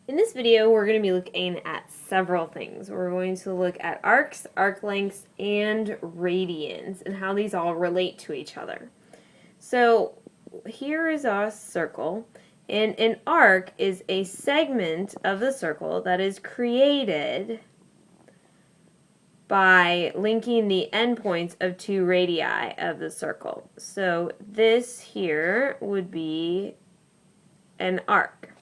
In this video, we're going to be looking at several things. We're going to look at arcs, arc lengths, and radians, and how these all relate to each other. So here is a circle, and an arc is a segment of the circle that is created by linking the endpoints of two radii of the circle. So this here would be an arc.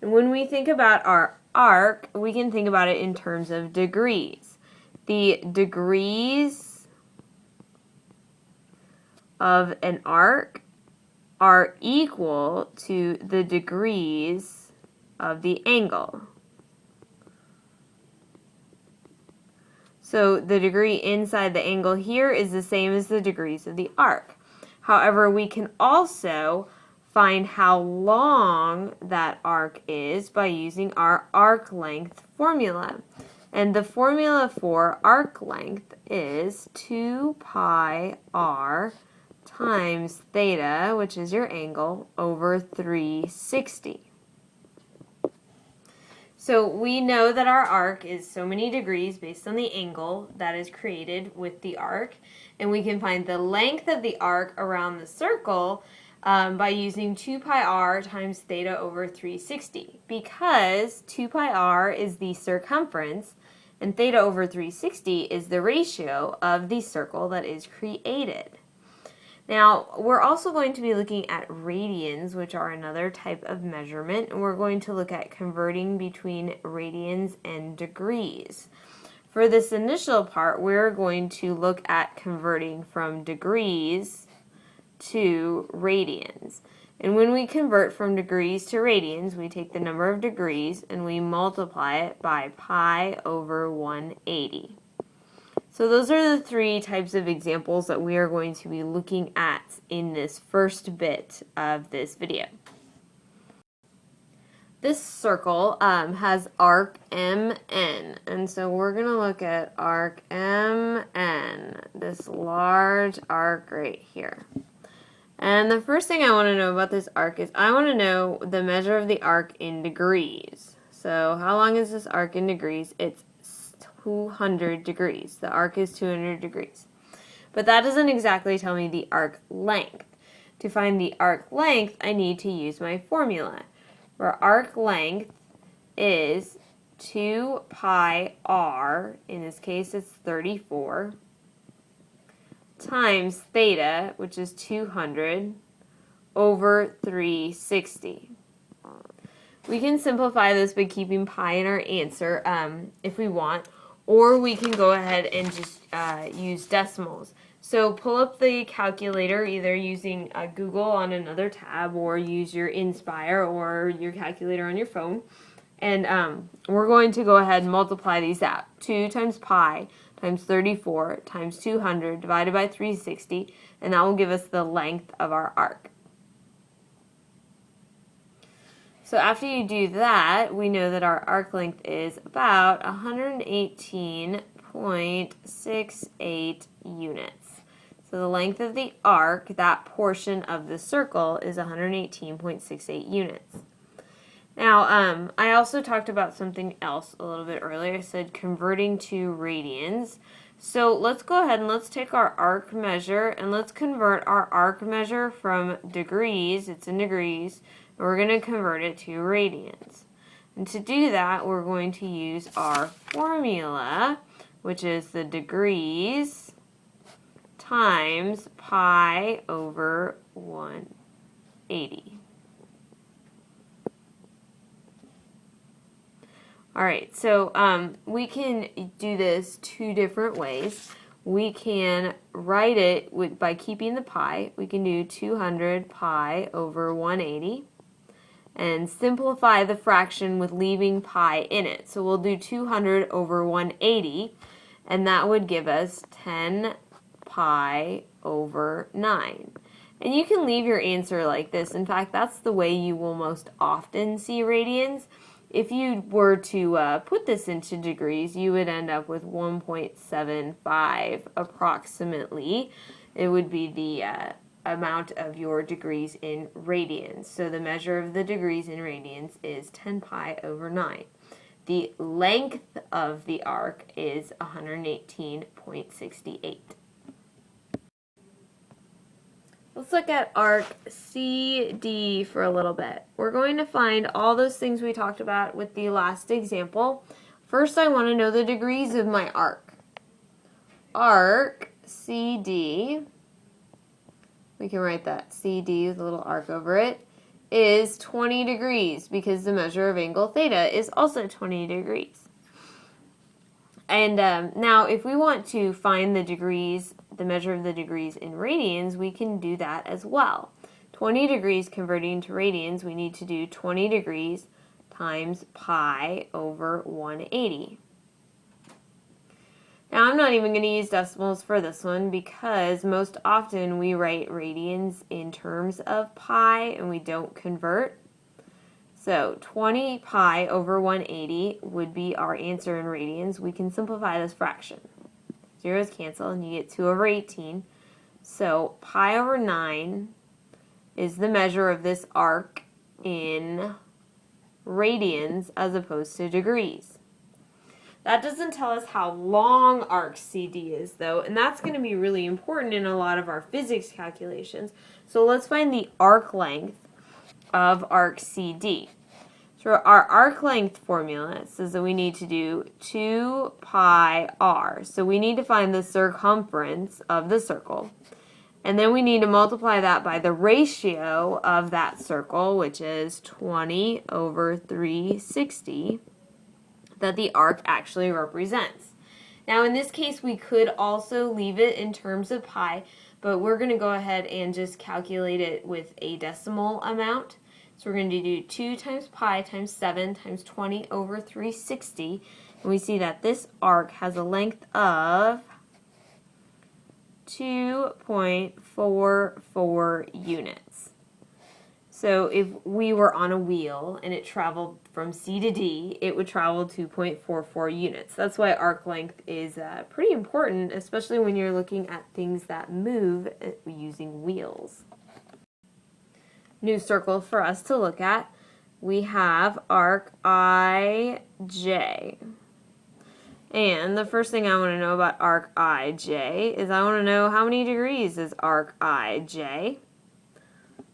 And when we think about our arc, we can think about it in terms of degrees. The degrees of an arc are equal to the degrees of the angle. So the degree inside the angle here is the same as the degrees of the arc. However, we can also find how long that arc is by using our arc length formula. And the formula for arc length is 2 pi r times theta, which is your angle, over 360. So we know that our arc is so many degrees based on the angle that is created with the arc. And we can find the length of the arc around the circle by using 2 pi r times theta over 360, because 2 pi r is the circumference and theta over 360 is the ratio of the circle that is created. Now, we're also going to be looking at radians, which are another type of measurement, and we're going to look at converting between radians and degrees. For this initial part, we're going to look at converting from degrees to radians. And when we convert from degrees to radians, we take the number of degrees and we multiply it by pi over 180. So those are the three types of examples that we are going to be looking at in this first bit of this video. This circle has arc MN, and so we're going to look at arc MN, this large arc right here. And the first thing I want to know about this arc is I want to know the measure of the arc in degrees. So how long is this arc in degrees? It's 200 degrees. The arc is 200 degrees. But that doesn't exactly tell me the arc length. To find the arc length, I need to use my formula, where arc length is 2 pi r, in this case it's 34, times theta, which is 200, over 360. We can simplify this by keeping pi in our answer if we want, or we can go ahead and just use decimals. So pull up the calculator, either using Google on another tab, or use your Inspire or your calculator on your phone. And we're going to go ahead and multiply these out. 2 times pi times 34 times 200 divided by 360, and that will give us the length of our arc. So after you do that, we know that our arc length is about 118.68 units. So the length of the arc, that portion of the circle, is 118.68 units. Now, I also talked about something else a little bit earlier. I said converting to radians. So let's go ahead and let's take our arc measure and let's convert our arc measure from degrees, it's in degrees, and we're going to convert it to radians. And to do that, we're going to use our formula, which is the degrees times pi over 180. Alright, so we can do this two different ways. We can write it by keeping the pi. We can do 200 pi over 180 and simplify the fraction with leaving pi in it. So we'll do 200 over 180, and that would give us 10 pi over 9. And you can leave your answer like this. In fact, that's the way you will most often see radians. If you were to put this into degrees, you would end up with 1.75 approximately. It would be the amount of your degrees in radians. So the measure of the degrees in radians is 10 pi over 9. The length of the arc is 118.68. Let's look at arc CD for a little bit. We're going to find all those things we talked about with the last example. First, I want to know the degrees of my arc. Arc CD, we can write that CD with a little arc over it, is 20 degrees because the measure of angle theta is also 20 degrees. And now if we want to find the degrees, the measure of the degrees in radians, we can do that as well. 20 degrees converting to radians, we need to do 20 degrees times pi over 180. Now I'm not even going to use decimals for this one because most often we write radians in terms of pi and we don't convert. So 20 pi over 180 would be our answer in radians. We can simplify this fraction. Zeros cancel and you get 2 over 18. So pi over 9 is the measure of this arc in radians as opposed to degrees. That doesn't tell us how long arc CD is though, and that's going to be really important in a lot of our physics calculations. So let's find the arc length of arc CD. So our arc length formula says that we need to do 2 pi r. So we need to find the circumference of the circle. And then we need to multiply that by the ratio of that circle, which is 20 over 360, that the arc actually represents. Now in this case, we could also leave it in terms of pi, but we're going to go ahead and just calculate it with a decimal amount. So we're going to do 2 times pi times 7 times 20 over 360. And we see that this arc has a length of 2.44 units. So if we were on a wheel and it traveled from C to D, it would travel 2.44 units. That's why arc length is pretty important, especially when you're looking at things that move using wheels. New circle for us to look at. We have arc IJ. And the first thing I want to know about arc IJ is I want to know how many degrees is arc IJ.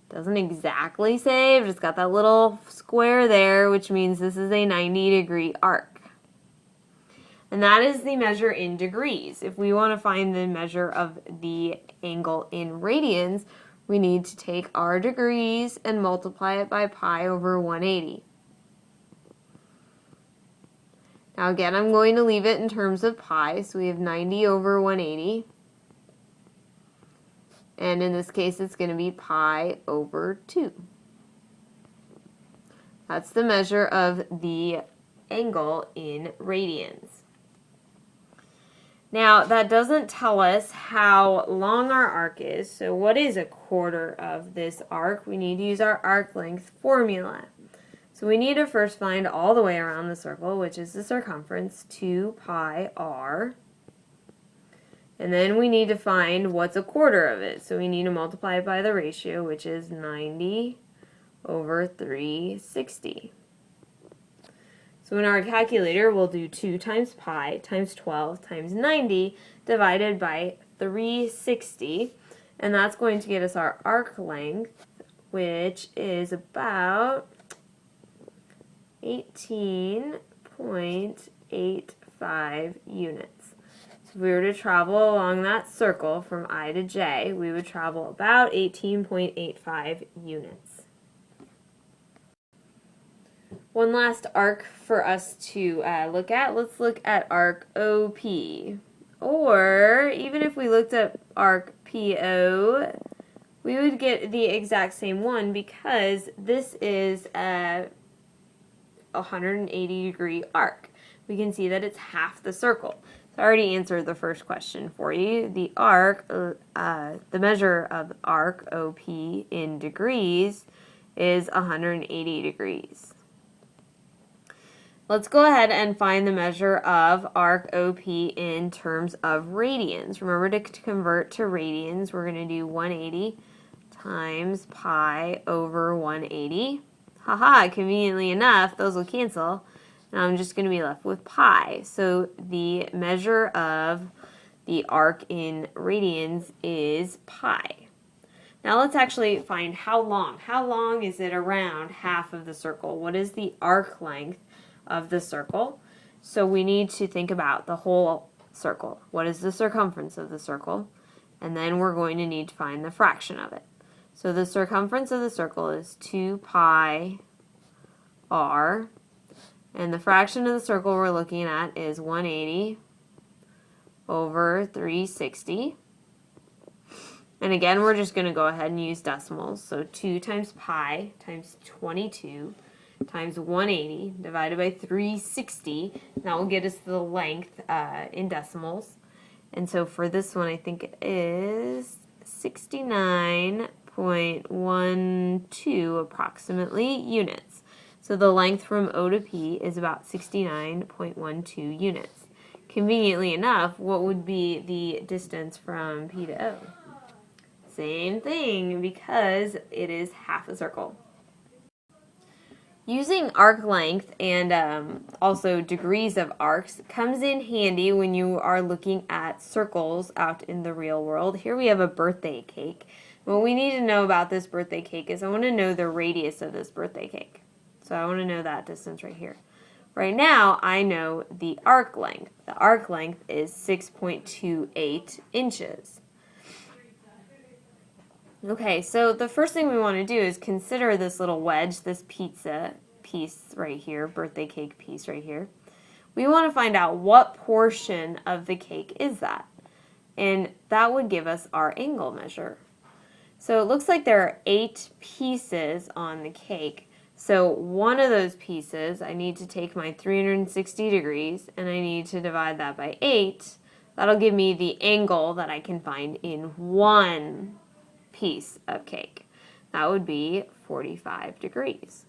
Doesn't exactly say, I've just got that little square there, which means this is a 90-degree arc. And that is the measure in degrees. If we want to find the measure of the angle in radians, we need to take our degrees and multiply it by pi over 180. Now again, I'm going to leave it in terms of pi, so we have 90 over 180. And in this case, it's going to be pi over 2. That's the measure of the angle in radians. Now, that doesn't tell us how long our arc is. So what is a quarter of this arc? We need to use our arc length formula. So we need to first find all the way around the circle, which is the circumference, 2 pi r. And then we need to find what's a quarter of it. So we need to multiply it by the ratio, which is 90 over 360. So in our calculator, we'll do 2 times pi times 12 times 90 divided by 360. And that's going to get us our arc length, which is about 18.85 units. If we were to travel along that circle from I to J, we would travel about 18.85 units. One last arc for us to look at. Let's look at arc OP. Or even if we looked at arc PO, we would get the exact same one because this is a 180-degree arc. We can see that it's half the circle. So I already answered the first question for you. The arc, the measure of arc OP in degrees is 180 degrees. Let's go ahead and find the measure of arc OP in terms of radians. Remember to convert to radians, we're going to do 180 times pi over 180. Haha, conveniently enough, those will cancel. Now I'm just going to be left with pi. So the measure of the arc in radians is pi. Now let's actually find how long. How long is it around half of the circle? What is the arc length of the circle? So we need to think about the whole circle. What is the circumference of the circle? And then we're going to need to find the fraction of it. So the circumference of the circle is 2 pi r, and the fraction of the circle we're looking at is 180 over 360. And again, we're just going to go ahead and use decimals. So 2 times pi times 22 times 180 divided by 360. That will get us the length in decimals. And so for this one, I think it is 69.12 approximately units. So the length from O to P is about 69.12 units. Conveniently enough, what would be the distance from P to O? Same thing, because it is half a circle. Using arc length and also degrees of arcs comes in handy when you are looking at circles out in the real world. Here we have a birthday cake. What we need to know about this birthday cake is I want to know the radius of this birthday cake. So I want to know that distance right here. Right now, I know the arc length. The arc length is 6.28 inches. Okay, so the first thing we want to do is consider this little wedge, this pizza piece right here, birthday cake piece right here. We want to find out what portion of the cake is that. And that would give us our angle measure. So it looks like there are 8 pieces on the cake. So one of those pieces, I need to take my 360 degrees and I need to divide that by 8. That'll give me the angle that I can find in one piece of cake. That would be 45 degrees.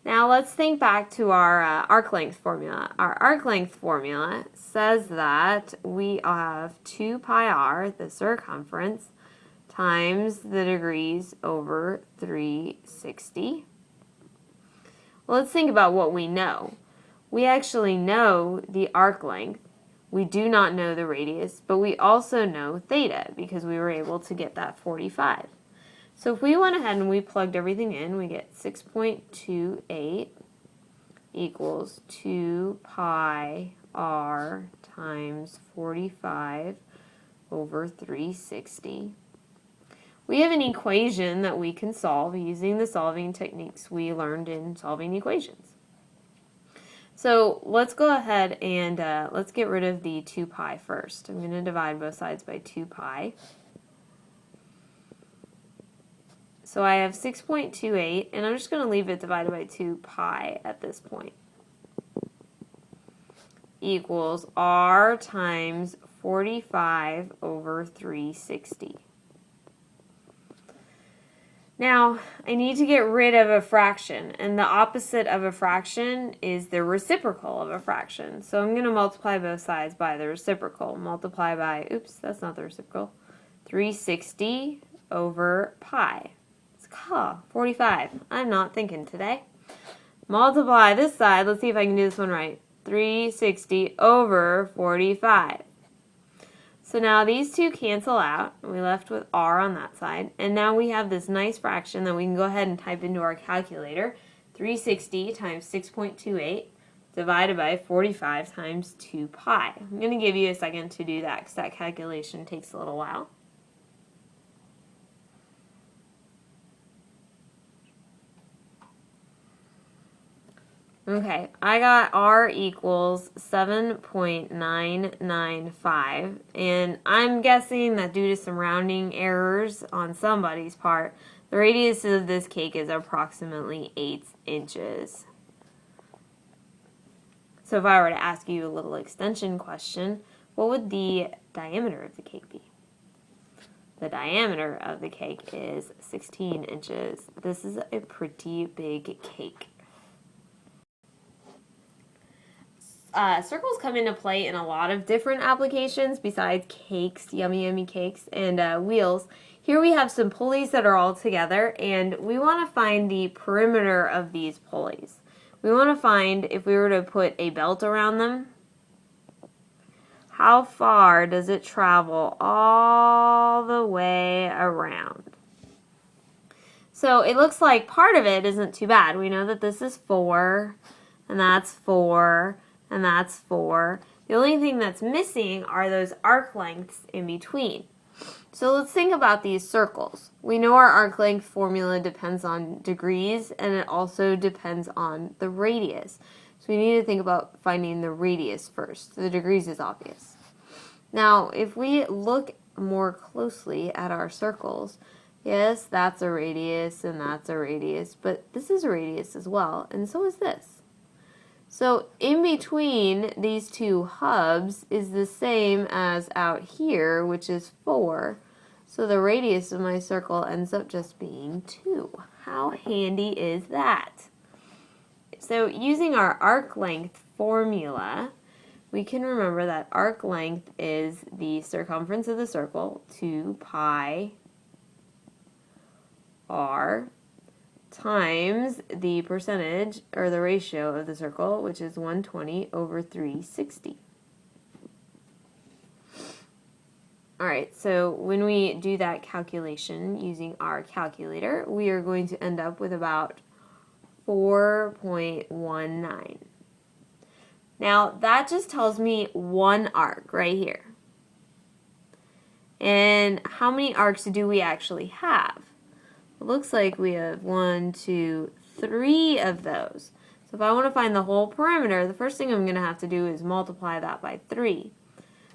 Now let's think back to our arc length formula. Our arc length formula says that we have 2 pi r, the circumference, times the degrees over 360. Well, let's think about what we know. We actually know the arc length. We do not know the radius, but we also know theta because we were able to get that 45. So if we went ahead and we plugged everything in, we get 6.28 equals 2 pi r times 45 over 360. We have an equation that we can solve using the solving techniques we learned in solving equations. So let's go ahead and let's get rid of the 2 pi first. I'm going to divide both sides by 2 pi. So I have 6.28, and I'm just going to leave it divided by 2 pi at this point. Equals r times 45 over 360. Now, I need to get rid of a fraction, and the opposite of a fraction is the reciprocal of a fraction. So I'm going to multiply both sides by the reciprocal. Multiply by, oops, that's not the reciprocal, 360 over pi. It's 45. I'm not thinking today. Multiply this side. Let's see if I can do this one right. 360 over 45. So now these two cancel out. We're left with r on that side. And now we have this nice fraction that we can go ahead and type into our calculator. 360 times 6.28 divided by 45 times 2 pi. I'm going to give you a second to do that because that calculation takes a little while. Okay, I got r equals 7.995, and I'm guessing that due to some rounding errors on somebody's part, the radius of this cake is approximately 8 inches. So if I were to ask you a little extension question, what would the diameter of the cake be? The diameter of the cake is 16 inches. This is a pretty big cake. circles come into play in a lot of different applications besides cakes, yummy, yummy cakes, and wheels. Here we have some pulleys that are all together, and we want to find the perimeter of these pulleys. We want to find, if we were to put a belt around them, how far does it travel all the way around? So it looks like part of it isn't too bad. We know that this is 4, and that's 4, and that's 4. The only thing that's missing are those arc lengths in between. So let's think about these circles. We know our arc length formula depends on degrees, and it also depends on the radius. So we need to think about finding the radius first. The degrees is obvious. Now, if we look more closely at our circles, yes, that's a radius and that's a radius, but this is a radius as well, and so is this. So in between these two hubs is the same as out here, which is 4. So the radius of my circle ends up just being 2. How handy is that? So using our arc length formula, we can remember that arc length is the circumference of the circle, 2 pi r, times the percentage, or the ratio of the circle, which is 120 over 360. Alright, so when we do that calculation using our calculator, we are going to end up with about 4.19. Now, that just tells me one arc right here. And how many arcs do we actually have? It looks like we have 1, 2, 3 of those. So if I want to find the whole perimeter, the first thing I'm going to have to do is multiply that by 3.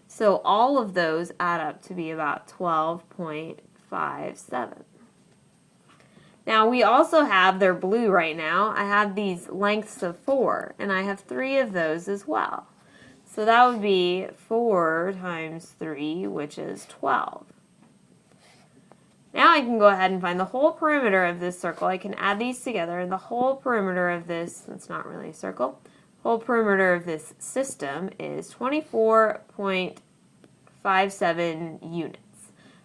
So all of those add up to be about 12.57. Now we also have, they're blue right now, I have these lengths of 4, and I have 3 of those as well. So that would be 4 times 3, which is 12. Now I can go ahead and find the whole perimeter of this circle. I can add these together, and the whole perimeter of this, it's not really a circle, whole perimeter of this system is 24.57 units.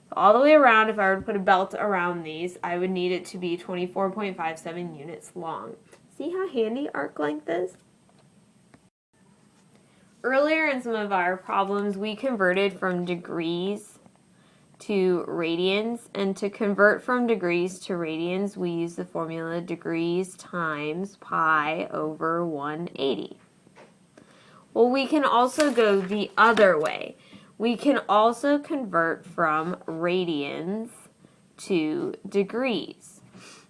So all the way around, if I were to put a belt around these, I would need it to be 24.57 units long. See how handy arc length is? Earlier in some of our problems, we converted from degrees to radians, and to convert from degrees to radians, we use the formula degrees times pi over 180. Well, we can also go the other way. We can also convert from radians to degrees.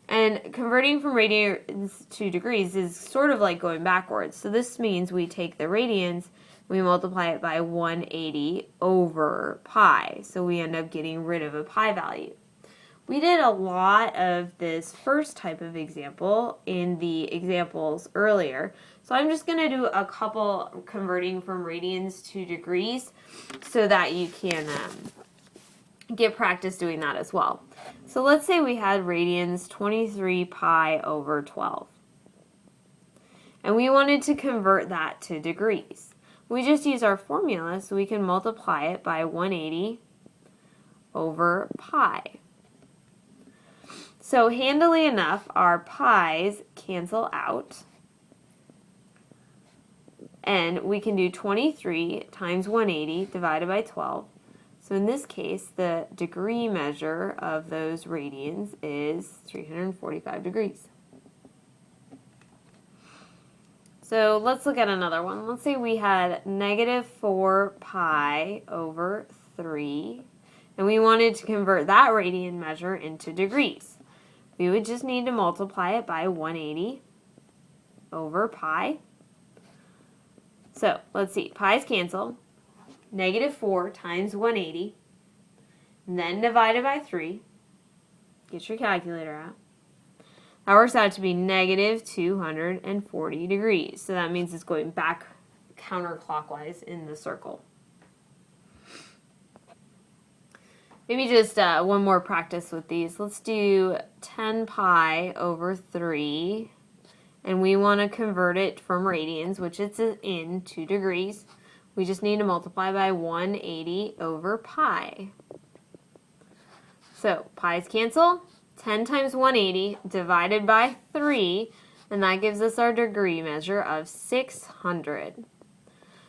And converting from radians to degrees is sort of like going backwards. So this means we take the radians, we multiply it by 180 over pi. So we end up getting rid of a pi value. We did a lot of this first type of example in the examples earlier. So I'm just going to do a couple converting from radians to degrees so that you can get practice doing that as well. So let's say we had radians 23 pi over 12. And we wanted to convert that to degrees. We just use our formula, so we can multiply it by 180 over pi. So handily enough, our pi's cancel out. And we can do 23 times 180 divided by 12. So in this case, the degree measure of those radians is 345 degrees. So let's look at another one. Let's say we had negative 4 pi over 3, and we wanted to convert that radian measure into degrees. We would just need to multiply it by 180 over pi. So let's see, pi's cancel. Negative 4 times 180, and then divided by 3. Get your calculator out. That works out to be negative 240 degrees. So that means it's going back counterclockwise in the circle. Maybe just one more practice with these. Let's do 10 pi over 3. and we want to convert it from radians, which it's in 2 degrees. We just need to multiply by 180 over pi. So pi's cancel. 10 times 180 divided by 3, and that gives us our degree measure of 600.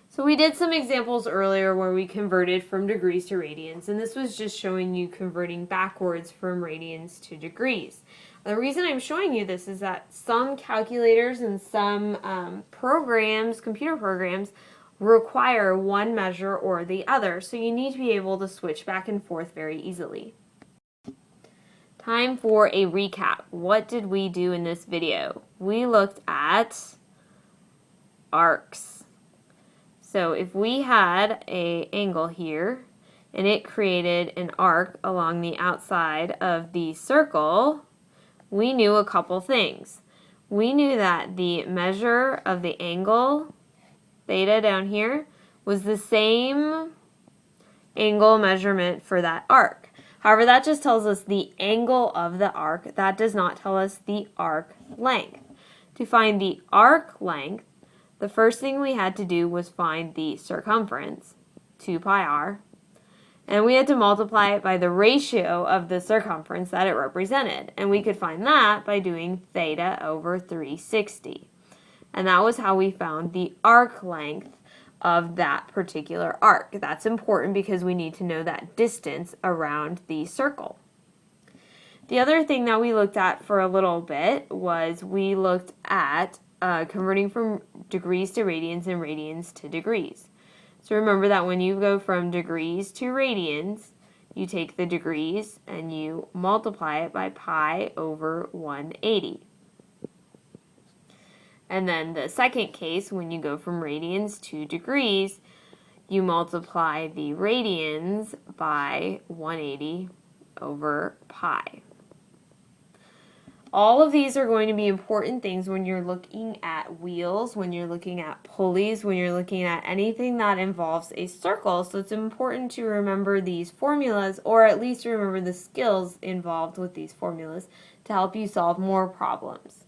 So we did some examples earlier where we converted from degrees to radians, and this was just showing you converting backwards from radians to degrees. The reason I'm showing you this is that some calculators and some programs, computer programs, require one measure or the other, so you need to be able to switch back and forth very easily. Time for a recap. What did we do in this video? We looked at arcs. So if we had an angle here and it created an arc along the outside of the circle, we knew a couple things. We knew that the measure of the angle, theta down here, was the same angle measurement for that arc. However, that just tells us the angle of the arc. That does not tell us the arc length. To find the arc length, the first thing we had to do was find the circumference, 2 pi r, and we had to multiply it by the ratio of the circumference that it represented. And we could find that by doing theta over 360. And that was how we found the arc length of that particular arc. That's important because we need to know that distance around the circle. The other thing that we looked at for a little bit was we looked at converting from degrees to radians and radians to degrees. So remember that when you go from degrees to radians, you take the degrees and you multiply it by pi over 180. And then the second case, when you go from radians to degrees, you multiply the radians by 180 over pi. All of these are going to be important things when you're looking at wheels, when you're looking at pulleys, when you're looking at anything that involves a circle. So it's important to remember these formulas, or at least remember the skills involved with these formulas to help you solve more problems.